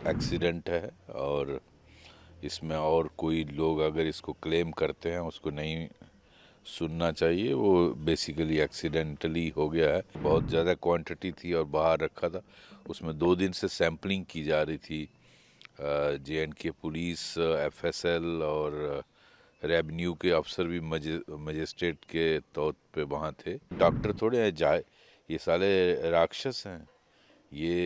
Accident है और इसमें और कोई लोग अगर इसको क्लेम करते हैं उसको नहीं सुनना चाहिए। वो बेसिकली एक्सीडेंटली हो गया है। बहुत ज़्यादा क्वांटिटी थी और बाहर रखा था। उसमें 2 दिन से सैम्पलिंग की जा रही थी। JNK पुलिस, FSL और रेवेन्यू के अफसर भी मजिस्ट्रेट के तौर पे वहाँ थे। डॉक्टर थोड़े हैं जाए, ये साले राक्षस हैं, ये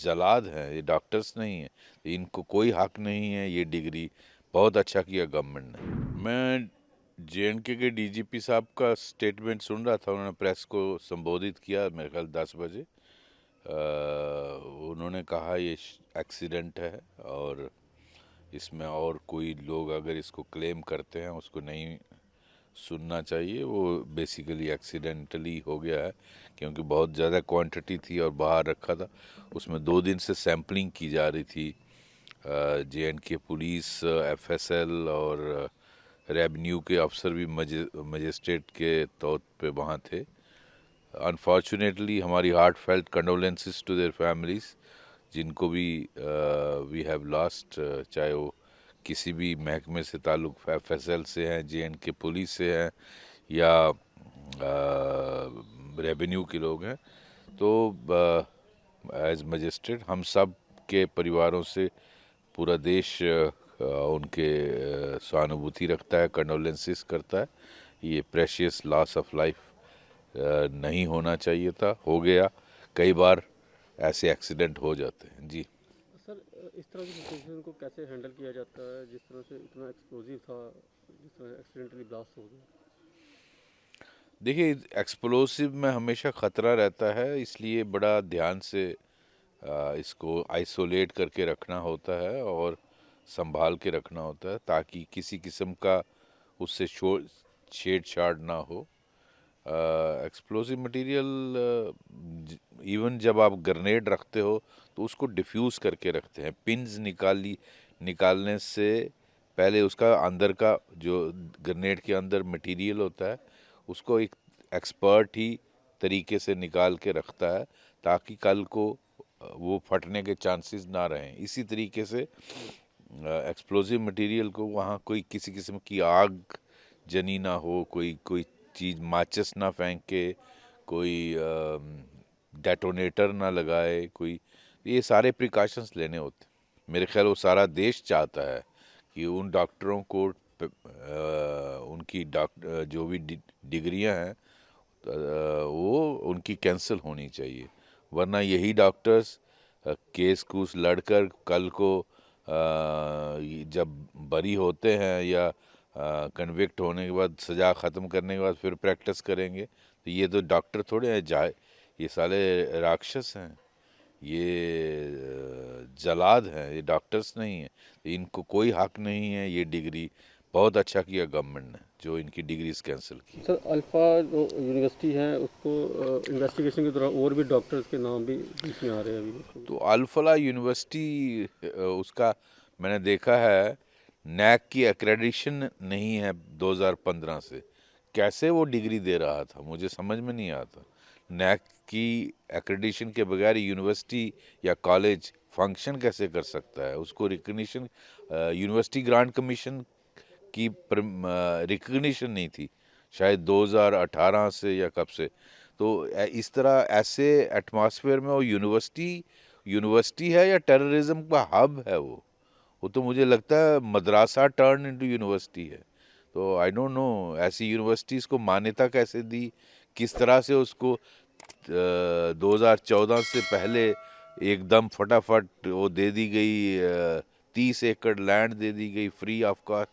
जलाद हैं, ये डॉक्टर्स नहीं हैं। इनको कोई हक नहीं है ये डिग्री। बहुत अच्छा किया गवर्नमेंट ने। मैं JNK के DGP साहब का स्टेटमेंट सुन रहा था। उन्होंने प्रेस को संबोधित किया मेरे ख्याल 10 बजे। उन्होंने कहा ये एक्सीडेंट है और इसमें और कोई लोग अगर इसको क्लेम करते हैं उसको नहीं सुनना चाहिए। वो बेसिकली एक्सीडेंटली हो गया है क्योंकि बहुत ज़्यादा क्वांटिटी थी और बाहर रखा था। उसमें 2 दिन से सैम्पलिंग की जा रही थी। JNK पुलिस, FSL और रेवेन्यू के अफसर भी मजिस्ट्रेट के तौर पे वहाँ थे। अनफॉर्चुनेटली हमारी heartfelt condolences to their families, जिनको भी वी हैव लॉस्ट, चाहे वो किसी भी महकमे से ताल्लुक़ FSL से हैं, JNK पुलिस से हैं या रेवेन्यू के लोग हैं। तो एज मजिस्ट्रेट हम सब के परिवारों से पूरा देश उनके सहानुभूति रखता है, कंडोलेंसेस करता है। ये प्रेशियस लॉस ऑफ लाइफ नहीं होना चाहिए था, हो गया। कई बार ऐसे एक्सीडेंट हो जाते हैं। जी सर, इस तरह की सिचुएशन को कैसे हैंडल किया जाता है जिस तरह से इतना एक्सप्लोजिव था, जिस तरह एक्सीडेंटली ब्लास्ट हो गया? देखिए, एक्सप्लोसिव में हमेशा ख़तरा रहता है, इसलिए बड़ा ध्यान से इसको आइसोलेट करके रखना होता है और संभाल के रखना होता है ताकि किसी किस्म का उससे छेड़छाड़ ना हो। एक्सप्लोसिव मटेरियल इवन जब आप ग्रेनेड रखते हो तो उसको डिफ्यूज़ करके रखते हैं। पिन्स निकालने से पहले उसका अंदर का जो ग्रेनेड के अंदर मटेरियल होता है उसको एक एक्सपर्ट ही तरीके से निकाल के रखता है ताकि कल को वो फटने के चांसेस ना रहें। इसी तरीके से एक्सप्लोसिव मटेरियल को वहाँ कोई किसी किस्म की आग जनी ना हो, कोई चीज़ माचिस ना फेंके, कोई डेटोनेटर ना लगाए, कोई ये सारे प्रिकॉशंस लेने होते हैं। मेरे ख्याल वो सारा देश चाहता है कि उन डॉक्टरों को उनकी जो भी डिग्रियां हैं वो उनकी कैंसिल होनी चाहिए। वरना यही डॉक्टर्स केस कूस लड़कर कल को जब बरी होते हैं या कन्विक्ट होने के बाद, सज़ा ख़त्म करने के बाद फिर प्रैक्टिस करेंगे। तो ये तो डॉक्टर थोड़े हैं जाए, ये साले राक्षस हैं, ये जलाद हैं, ये डॉक्टर्स नहीं हैं। इनको कोई हक नहीं है ये डिग्री। बहुत अच्छा किया गवर्नमेंट ने जो इनकी डिग्रीज कैंसिल की। सर, अल्फ़ा जो यूनिवर्सिटी है उसको इन्वेस्टिगेशन के दौरान और भी डॉक्टर्स के नाम भी बीच में आ रहे हैं अभी। तो अल्फला यूनिवर्सिटी उसका मैंने देखा है, नैक की एक्रेडिशन नहीं है 2015 से। कैसे वो डिग्री दे रहा था मुझे समझ में नहीं आता। नैक की एक्रेडिशन के बगैर यूनिवर्सिटी या कॉलेज फंक्शन कैसे कर सकता है? उसको रिकग्निशन, यूनिवर्सिटी ग्रांट कमीशन की रिकग्निशन नहीं थी शायद 2018 से या कब से। तो इस तरह ऐसे एटमॉस्फेयर में वो यूनिवर्सिटी है या टेररिज्म का हब है? वो तो मुझे लगता है मदरसा टर्न इनटू यूनिवर्सिटी है। तो आई डोंट नो ऐसी यूनिवर्सिटीज़ को मान्यता कैसे दी, किस तरह से उसको 2014 से पहले एकदम फटाफट वो दे दी गई, 30 एकड़ लैंड दे दी गई फ्री ऑफ कॉस्ट।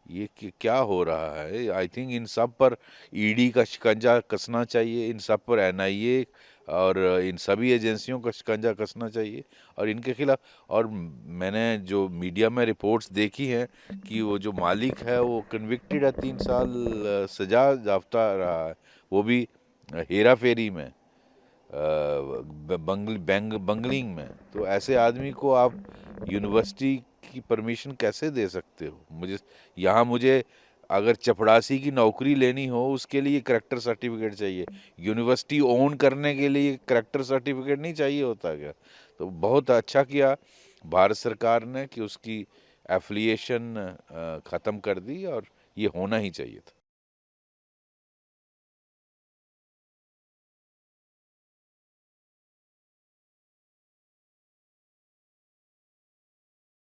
ये क्या हो रहा है? आई थिंक इन सब पर ईडी का शिकंजा कसना चाहिए, इन सब पर NIA और इन सभी एजेंसियों का शिकंजा कसना चाहिए और इनके खिलाफ। और मैंने जो मीडिया में रिपोर्ट्स देखी हैं कि वो जो मालिक है वो कन्विक्टेड है, 3 साल सजा याफ्ता रहा है, वो भी हेरा फेरी में, बंगलिंग में। तो ऐसे आदमी को आप यूनिवर्सिटी की परमिशन कैसे दे सकते हो? मुझे अगर चपड़ासी की नौकरी लेनी हो उसके लिए करेक्टर सर्टिफिकेट चाहिए। यूनिवर्सिटी ओन करने के लिए करेक्टर सर्टिफिकेट नहीं चाहिए होता क्या? तो बहुत अच्छा किया भारत सरकार ने कि उसकी एफिलिएशन ख़त्म कर दी, और ये होना ही चाहिए था।